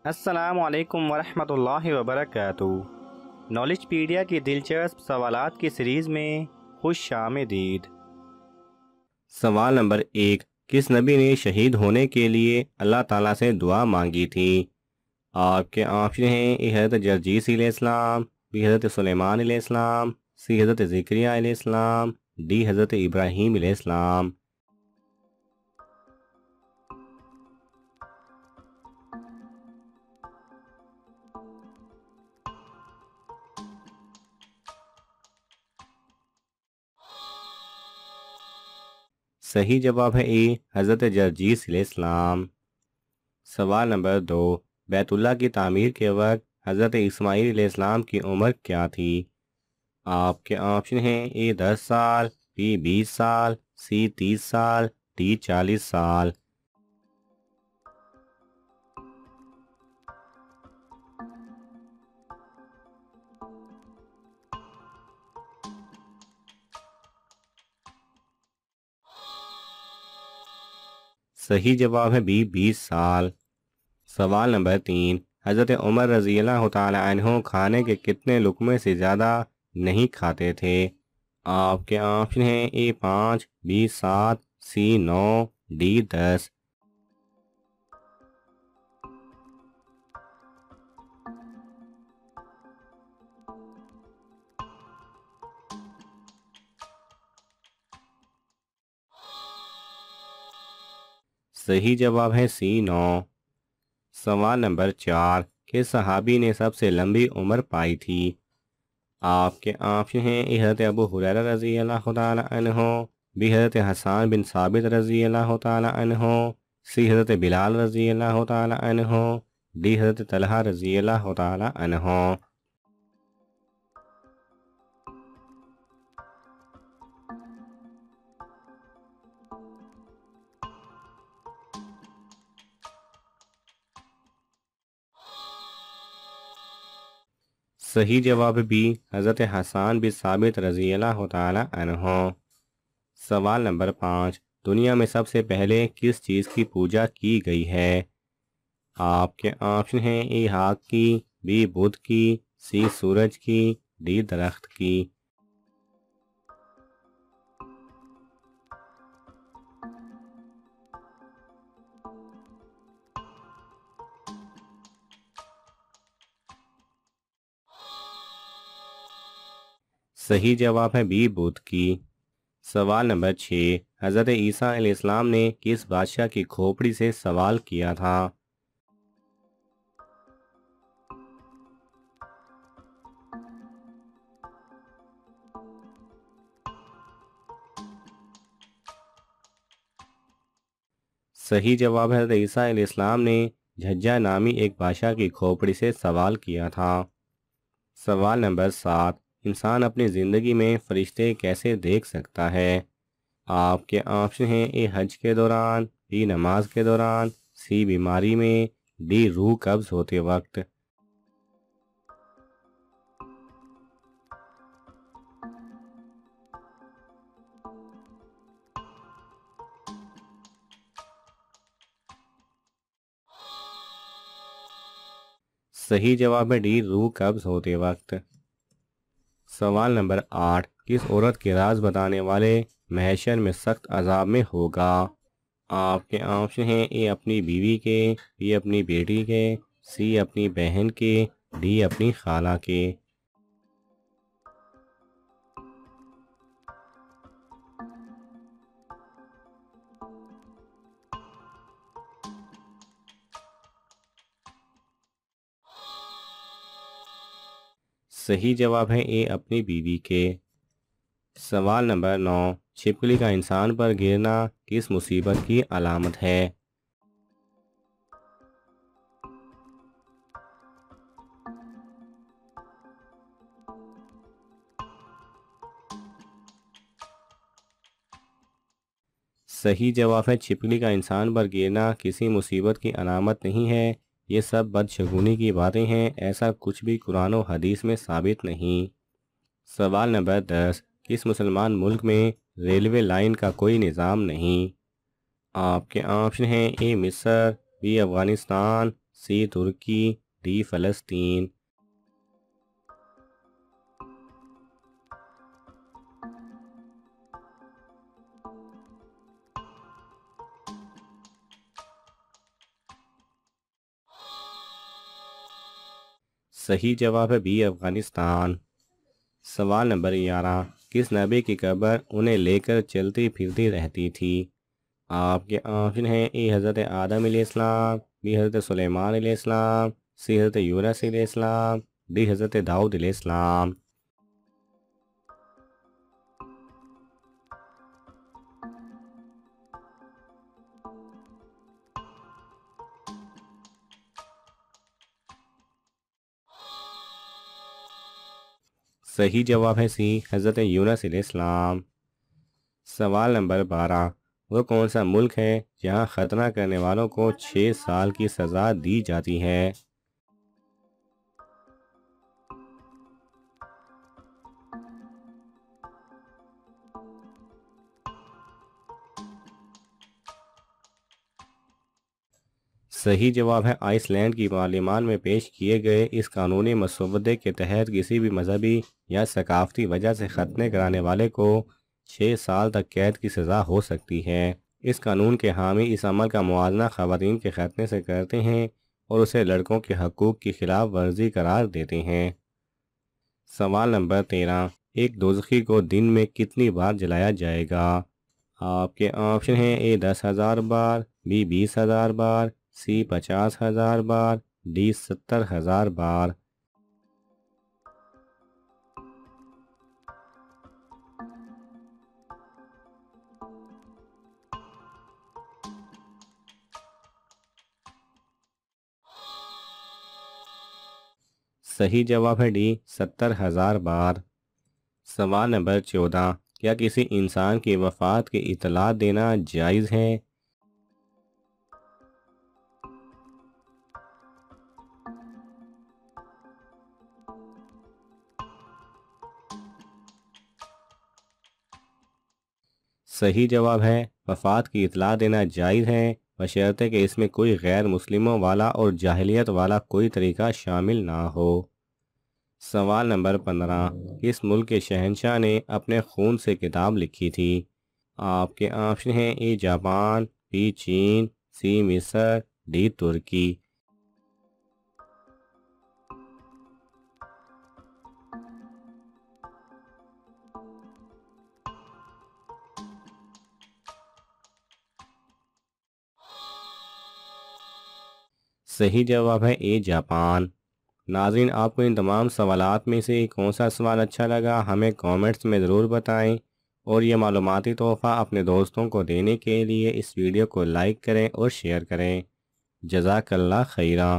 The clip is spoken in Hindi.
अस्सलामुअलैकुम वरहमतुल्लाहि वबरकातुहू। नॉलेजपीडिया की दिलचस्प सवालात की सीरीज़ में खुश आमदीद। सवाल नंबर 1, किस नबी ने शहीद होने के लिए अल्लाह ताला से दुआ मांगी थी? आपके ऑप्शन हैं ए हज़रत जरजीस अलैहिस्सलाम, बी हज़रत सुलेमान अलैहिस्सलाम, सी हज़रत ज़िक्रिया अलैहिस्सलाम, डी हज़रत इब्राहीम अलैहिस्सलाम। सही जवाब है ए हज़रत जरजीस अलैहिस्सलाम। सवाल नंबर 2, बैतुल्ला की तामीर के वक्त हज़रत इस्माईल अलैहिस्सलाम की उम्र क्या थी? आपके ऑप्शन हैं ए 10 साल, बी 20 साल, सी 30 साल, डी 40 साल। सही जवाब है बी 20 साल। सवाल नंबर 3, हज़रत उमर रज़ी अल्लाह तआला अन्हु खाने के कितने लुक़मे से ज़्यादा नहीं खाते थे? आपके ऑप्शन हैं ए 5, बी 7, सी 9, डी 10। सही जवाब है सी 9। सवाल नंबर 4, किस सहाबी ने सबसे लंबी उम्र पाई थी? आपके ऑप्शन हैं ए हज़रत अबू हुरैरा रज़ी अल्लाह तआला अन्हु, बी हज़रत हसन बिन साबित रज़ी अल्लाह तआला अन्हु, सी हज़रत बिलाल रज़ी अल्लाह तआला अन्हु, डी हज़रत तलहा रज़ी अल्लाह तआला अन्हु। सही जवाब बी हज़रत हसन बिन साबित रज़ी अल्लाह तआला अन्हु। सवाल नंबर 5, दुनिया में सबसे पहले किस चीज़ की पूजा की गई है? आपके ऑप्शन हैं ए आग की, बी बुध की, सी सूरज की, डी दरख्त की। सही जवाब है बी बुध की। सवाल नंबर 6, हज़रत ईसा अलैहिस्सलाम ने किस बादशाह की खोपड़ी से सवाल किया था? सही जवाब है हज़रत ईसा अलैहिस्सलाम ने झज्जा नामी एक बादशाह की खोपड़ी से सवाल किया था। सवाल नंबर 7, इंसान अपनी ज़िंदगी में फरिश्ते कैसे देख सकता है? आपके ऑप्शन हैं ए हज के दौरान, बी नमाज के दौरान, सी बीमारी में, डी रूह कब्ज़ होते वक्त। सही जवाब है डी रूह कब्ज़ होते वक्त। सवाल नंबर 8, किस औरत के राज बताने वाले महशर में सख्त अजाब में होगा? आपके ऑप्शन हैं ए अपनी बीवी के, बी अपनी बेटी के, सी अपनी बहन के, डी अपनी खाला के। सही जवाब है ए अपनी बीवी के। सवाल नंबर 9, छिपकली का इंसान पर गिरना किस मुसीबत की अलामत है? सही जवाब है छिपकली का इंसान पर गिरना किसी मुसीबत की अलामत नहीं है। ये सब बदशगुनी की बातें हैं, ऐसा कुछ भी कुरान और हदीस में साबित नहीं। सवाल नंबर 10, किस मुसलमान मुल्क में रेलवे लाइन का कोई निज़ाम नहीं? आपके ऑप्शन हैं ए मिस्र, बी अफ़गानिस्तान, सी तुर्की, डी फ़लस्तीन। सही जवाब है बी अफ़गानिस्तान। सवाल नंबर 11, किस नबी की कब्र उन्हें लेकर चलती फिरती रहती थी? आपके ऑप्शन हैं ए हज़रत आदम अलैहिस्सलाम, बी हज़रत सुलेमान अलैहिस्सलाम, सी हज़रत यूनुस अलैहिस्सलाम, डी हज़रत दाऊद अलैहिस्सलाम। सही जवाब है सी हज़रत यूनुस अलैहिस्सलाम। सवाल नंबर 12, वो कौन सा मुल्क है जहाँ ख़तना करने वालों को 6 साल की सज़ा दी जाती है? सही जवाब है आइसलैंड की पार्लियामान में पेश किए गए इस कानूनी मसौदे के तहत किसी भी मजहबी या सकाफती वजह से ख़तने कराने वाले को 6 साल तक कैद की सज़ा हो सकती है। इस कानून के हामी इस अमल का मुआवजा ख़वातीन के ख़तने से करते हैं और उसे लड़कों के हकूक़ की खिलाफ वर्जी करार देते हैं। सवाल नंबर 13, एक दोज़खी को दिन में कितनी बार जलाया जाएगा? आपके ऑप्शन हैं ए 10,000 बार, बी 20,000 बार, सी 50,000 बार, डी 70,000 बार। सही जवाब है डी 70,000 बार। सवाल नंबर 14, क्या किसी इंसान की वफ़ात की इतला देना जायज़ है? सही जवाब है वफ़ात की इतला देना जायज़ है, बशर्ते कि इसमें कोई गैर मुस्लिमों वाला और जाहिलियत वाला कोई तरीका शामिल ना हो। सवाल नंबर 15, किस मुल्क के शहंशाह ने अपने खून से किताब लिखी थी? आपके ऑप्शन हैं ए जापान, बी चीन, सी मिस्र, डी तुर्की। सही जवाब है ए जापान। नाज़रीन, आपको इन तमाम सवालात में से कौन सा सवाल अच्छा लगा हमें कमेंट्स में ज़रूर बताएं और ये मालूमाती तोहफ़ा अपने दोस्तों को देने के लिए इस वीडियो को लाइक करें और शेयर करें। जज़ाकल्लाह खैरा।